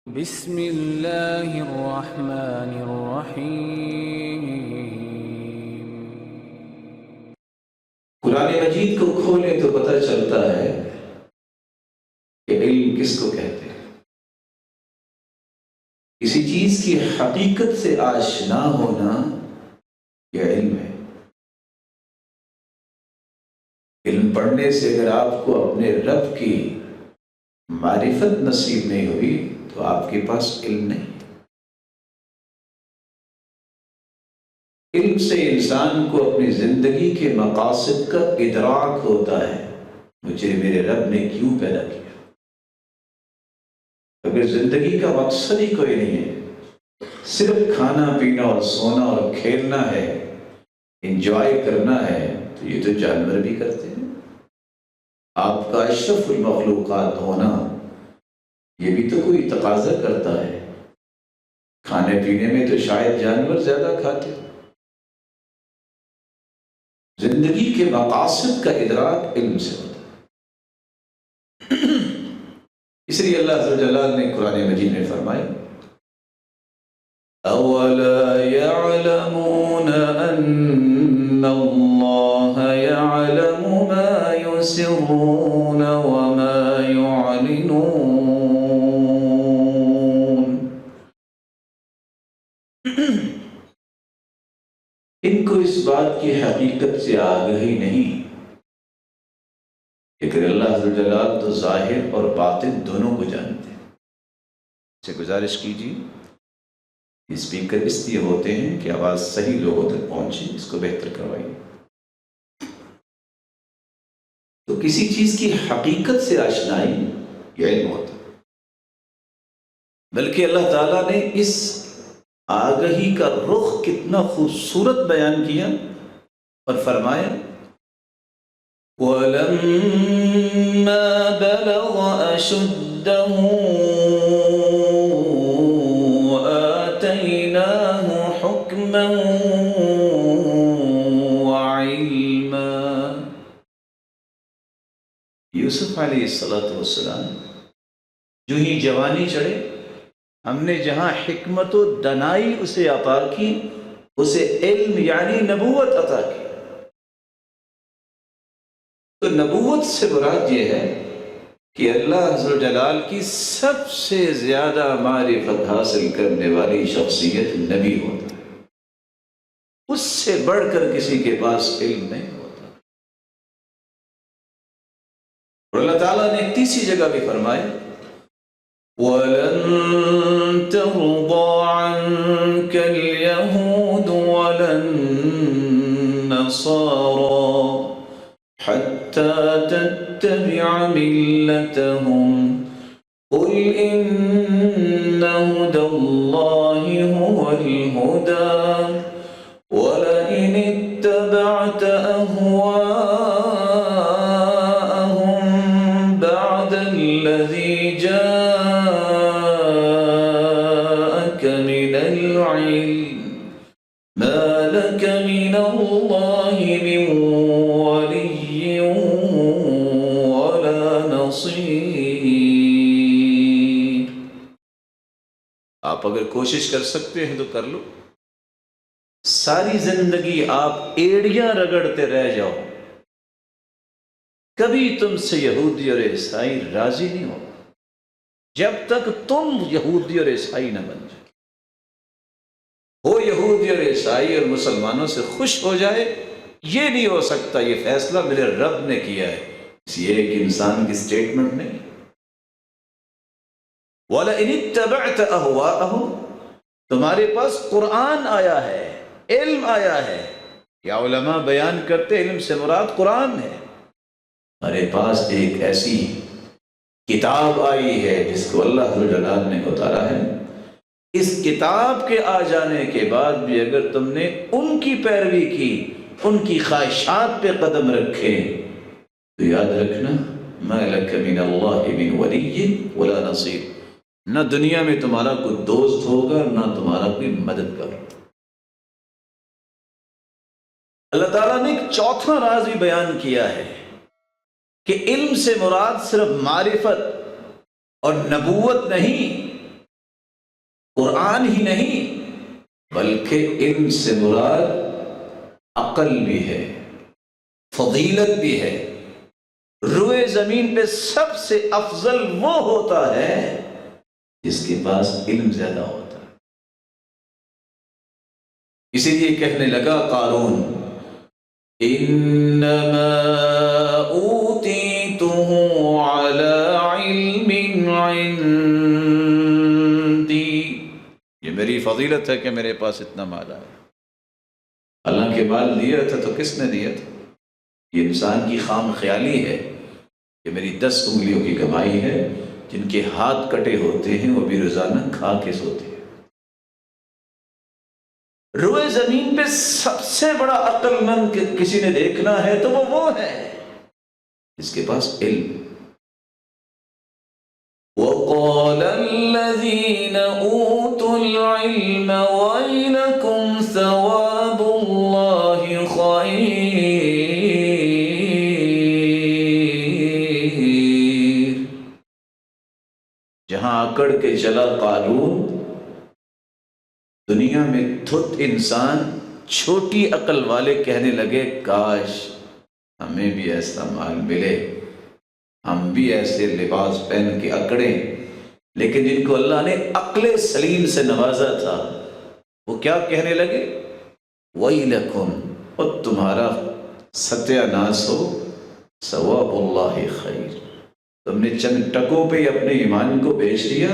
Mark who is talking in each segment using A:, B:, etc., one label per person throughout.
A: بسم اللہ الرحمن الرحیم۔
B: قرآن مجید کو کھولیں تو پتہ چلتا ہے کہ علم کس کو کہتے ہیں۔ کسی چیز کی حقیقت سے آشنا ہونا یہ علم ہے۔ علم پڑھنے سے اگر آپ کو اپنے رب کی معرفت نصیب نہیں ہوئی تو آپ کے پاس علم نہیں۔ علم سے انسان کو اپنی زندگی کے مقاصد کا ادراک ہوتا ہے، مجھے میرے رب نے کیوں پیدا کیا۔ اگر زندگی کا مقصد ہی کوئی نہیں ہے، صرف کھانا پینا اور سونا اور کھیلنا ہے، انجوائے کرنا ہے، تو یہ تو جانور بھی کرتے ہیں۔ آپ کا اشرف المخلوقات ہونا یہ بھی تو کوئی تقاضا کرتا ہے۔ کھانے پینے میں تو شاید جانور زیادہ کھاتے ہیں۔ زندگی کے مقاصد کا ادراک علم سے ہوتا ہے۔ اس لیے اللہ عز و جل نے قرآن مجید میں فرمایا اولا يعلمون ان اللہ يعلم ما يسرون وما يعلنون۔ ان کو اس بات کی حقیقت سے آگہی نہیں کہ اللہ عز و جل تو ظاہر اور باطن دونوں کو جانتے ہیں۔ سے گزارش کیجیے، اسپیکر اس لیے ہوتے ہیں کہ آواز صحیح لوگوں تک پہنچے، اس کو بہتر کروائیے۔ تو کسی چیز کی حقیقت سے آشنائی یہ علم ہوتا ہے، بلکہ اللہ تعالیٰ نے اس آگہی کا رخ کتنا خوبصورت بیان کیا اور فرمایا وَلَمَّا بَلَغَ أَشُدَّهُ آتَيْنَاهُ حُكْمًا وَعِلْمًا۔ یوسف علیہ السلام جو ہی جوانی چڑھے، ہم نے جہاں حکمت و دانائی اسے عطا کی، اسے علم یعنی نبوت عطا کی۔ تو نبوت سے مراد یہ ہے کہ اللہ عز و جلال کی سب سے زیادہ معرفت حاصل کرنے والی شخصیت نبی ہوتا ہے۔ اس سے بڑھ کر کسی کے پاس علم نہیں ہوتا۔ اور اللہ تعالیٰ نے تیسری جگہ بھی فرمایا وَلَن تَرْضَىٰ عَنكَ الْيَهُودُ وَلَا النَّصَارَىٰ حَتَّىٰ تَتَّبِعَ مِلَّتَهُمْ قُلْ إِنَّ هُدَى اللَّهِ هُوَ الْهُدَىٰ وَلَئِنِ اتَّبَعْتَ أَهْوَاءَهُمْ بَعْدَ الَّذِي جَاءَكَ مِنَ الْعِلْمِ مَا لَكَ مِنَ اللَّهِ مِن وَلِيٍّ وَلَا نَصِيرٍ۔ آپ اگر کوشش کر سکتے ہیں تو کر لو، ساری زندگی آپ ایڑیاں رگڑتے رہ جاؤ، کبھی تم سے یہودی اور عیسائی راضی نہیں ہو جب تک تم یہودی اور عیسائی نہ بن جاؤ۔ وہ یہودی اور عیسائی اور مسلمانوں سے خوش ہو جائے، یہ نہیں ہو سکتا، یہ فیصلہ میرے رب نے کیا ہے، اس یہ ایک انسان کی سٹیٹمنٹ نہیں۔ وَلَئِنِ اتَّبَعْتَ أَهْوَاءَهُمْ، تمہارے پاس قرآن آیا ہے، علم آیا ہے، یا علماء بیان کرتے علم سے مراد قرآن ہے۔ ہمارے پاس ایک ایسی کتاب آئی ہے جس کو اللہ عز و جل نے اتارا ہے، اس کتاب کے آ جانے کے بعد بھی اگر تم نے ان کی پیروی کی، ان کی خواہشات پہ قدم رکھے، تو یاد رکھنا مَا لَكَ مِنَ اللَّهِ مِن وَلِيٍّ وَلَا نَصِيرٍ، نہ دنیا میں تمہارا کوئی دوست ہوگا، نہ تمہارا کوئی مددگار۔ اللہ تعالیٰ نے ایک چوتھا راز بھی بیان کیا ہے کہ علم سے مراد صرف معرفت اور نبوت نہیں، قرآن ہی نہیں بلکہ علم سے مراد عقل بھی ہے، فضیلت بھی ہے۔ روئے زمین پہ سب سے افضل وہ ہوتا ہے جس کے پاس علم زیادہ ہوتا ہے۔ اسی لیے کہنے لگا قارون انما اوتیتہ علی علم عندی، یہ میری فضیلت ہے کہ میرے پاس اتنا مال ہے۔ اللہ کے مال دیا تھا تو کس نے دیا تھا؟ یہ انسان کی خام خیالی ہے کہ میری 10 انگلیوں کی کمائی ہے، جن کے ہاتھ کٹے ہوتے ہیں وہ بھی روزانہ کھا کے سوتے ہیں۔ روئے زمین پہ سب سے بڑا عقل مند کسی نے دیکھنا ہے تو وہ ہے جس کے پاس علم۔ وَقَالَ الَّذِينَ أُوتُوا الْعِلْمَ وَيْلَكُمْ ثَوَابُ اللَّهِ خَيْرٌ۔ جہاں اکڑ کے چلا قارون، دنیا میں تھت انسان چھوٹی عقل والے کہنے لگے کاش ہمیں بھی ایسا مال ملے، ہم بھی ایسے لباس پہن کے اکڑیں۔ لیکن جن کو اللہ نے عقل سلیم سے نوازا تھا وہ کیا کہنے لگے؟ وَيْلَكُمْ، اور تمہارا ستیہ ناس ہو، ثواب اللہ خیر، تم نے چند ٹکوں پہ اپنے ایمان کو بیچ دیا۔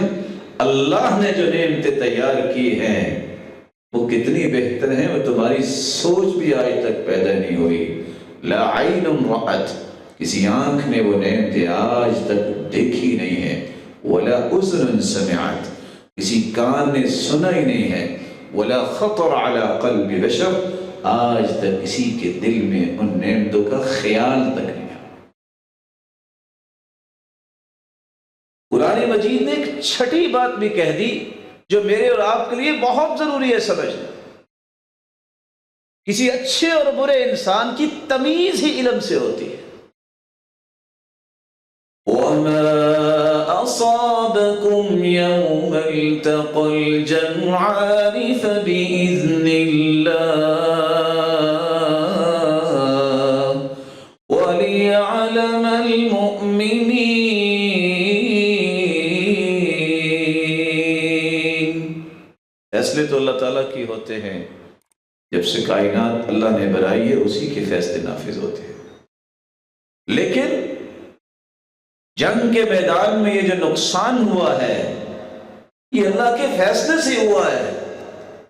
B: اللہ نے جو نعمتیں تیار کی ہیں وہ کتنی بہتر ہیں، وہ تمہاری سوچ بھی آج تک پیدا نہیں ہوئی۔ لا عین رأت، کسی آنکھ نے وہ نعمتیں آج تک دیکھی نہیں ہیں۔ ولا اذن سمعت، کسی کان نے سنا ہی نہیں ہے۔ ولا خطر علی قلب بشر، آج تک کسی کے دل میں ان نعمتوں کا خیال تک نہیں۔ قرآن مجید نے ایک چھٹی بات بھی کہہ دی جو میرے اور آپ کے لیے بہت ضروری ہے سمجھنا۔ کسی اچھے اور برے انسان کی تمیز ہی علم سے ہوتی ہے۔ وَمَا أَصَابَكُمْ يَوْمَ الْتَقَى الْجَمْعَانِ فَبِإِذْنِ اللَّهِ وَلِيَعْلَمَ الْمُؤْمِنِينَ۔ فیصلے تو اللہ تعالیٰ کی ہوتے ہیں، جب سے کائنات اللہ نے بنائی ہے اسی کے فیصلے نافذ ہوتے ہیں۔ لیکن جنگ کے میدان میں یہ جو نقصان ہوا ہے یہ اللہ کے فیصلے سے ہوا ہے۔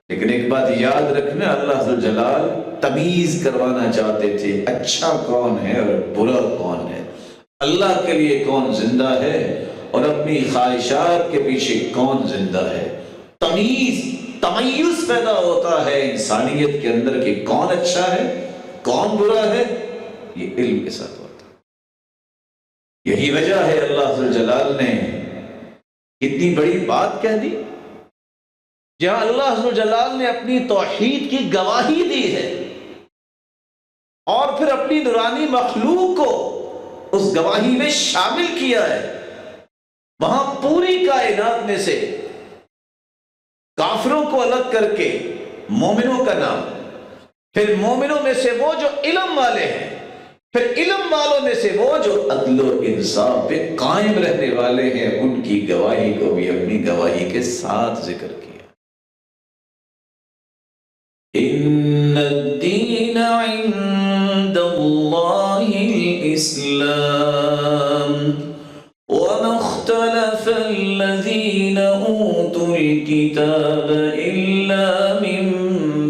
B: لیکن ایک بات یاد رکھنا، اللہ ذوالجلال تمیز کروانا چاہتے تھے اچھا کون ہے اور برا کون ہے، اللہ کے لیے کون زندہ ہے اور اپنی خواہشات کے پیچھے کون زندہ ہے۔ تمیز پیدا ہوتا ہے انسانیت کے اندر کہ کون اچھا ہے کون برا ہے، یہ علم کے ساتھ ہوتا ہے۔ یہی وجہ ہے اللہ ذوالجلال نے اتنی بڑی بات کہہ دی، جہاں اللہ ذوالجلال نے اپنی توحید کی گواہی دی ہے اور پھر اپنی نورانی مخلوق کو اس گواہی میں شامل کیا ہے۔ وہاں پوری کائنات میں سے کافروں کو الگ کر کے مومنوں کا نام، پھر مومنوں میں سے وہ جو علم والے ہیں، پھر علم والوں میں سے وہ جو عدل و انصاف پہ قائم رہنے والے ہیں، ان کی گواہی کو بھی اپنی گواہی کے ساتھ ذکر کیا۔ ان الدین عند اللہ الاسلام وما اختلف الذین اوتوا الكتاب الا من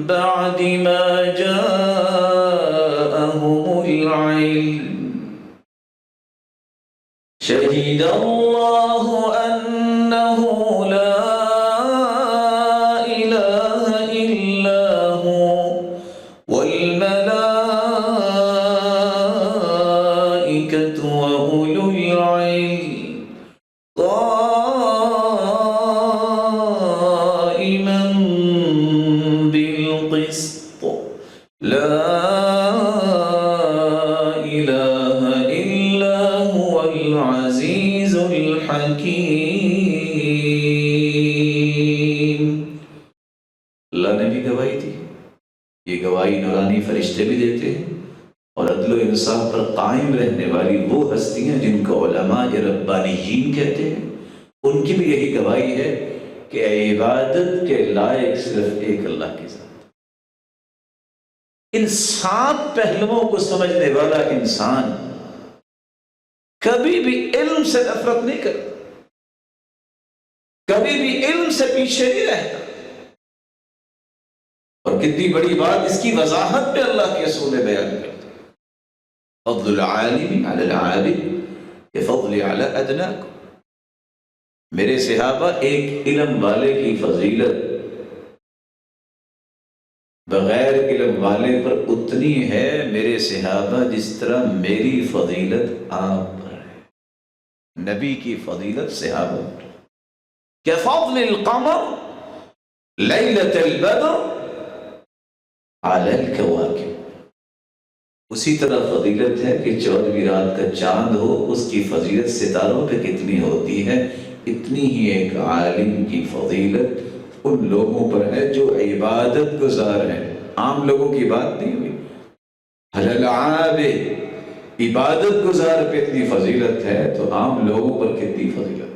B: بعد ما جاءهم العلم شهد الله أنه لا إله إلا هو والملائكة وأولو العلم قائما اللہ نے بھی گواہی دی، یہ گواہی نورانی فرشتے بھی دیتے ہیں، اور عدل و انصاف پر قائم رہنے والی وہ ہستیاں جن کو علماء ربانیین کہتے ہیں، ان کی بھی یہی گواہی ہے کہ عبادت کے لائق صرف ایک اللہ کے ساتھ۔ ان 7 پہلوؤں کو سمجھنے والا انسان کبھی بھی علم سے نفرت نہیں کرتا، کبھی بھی علم سے پیچھے نہیں رہتا۔ اور کتنی بڑی بات، اس کی وضاحت پہ اللہ کے رسول نے بیان کرتے ہیں، فضل العالم علی العابد کفضل علی ادناکم۔ میرے صحابہ، ایک علم والے کی فضیلت بغیر علم والے پر اتنی ہے میرے صحابہ جس طرح میری فضیلت آپ پر ہے۔ نبی کی فضیلت صحابہ پر کفضل القمر لیلۃ البدر علی الکواکب۔ اسی طرح فضیلت ہے کہ 14ویں رات کا چاند ہو، اس کی فضیلت ستاروں پہ کتنی ہوتی ہے، اتنی ہی ایک عالم کی فضیلت ان لوگوں پر ہے جو عبادت گزار ہیں۔ عام لوگوں کی بات نہیں ہوئی، علی العابد، عبادت گزار پہ اتنی فضیلت ہے تو عام لوگوں پر کتنی فضیلت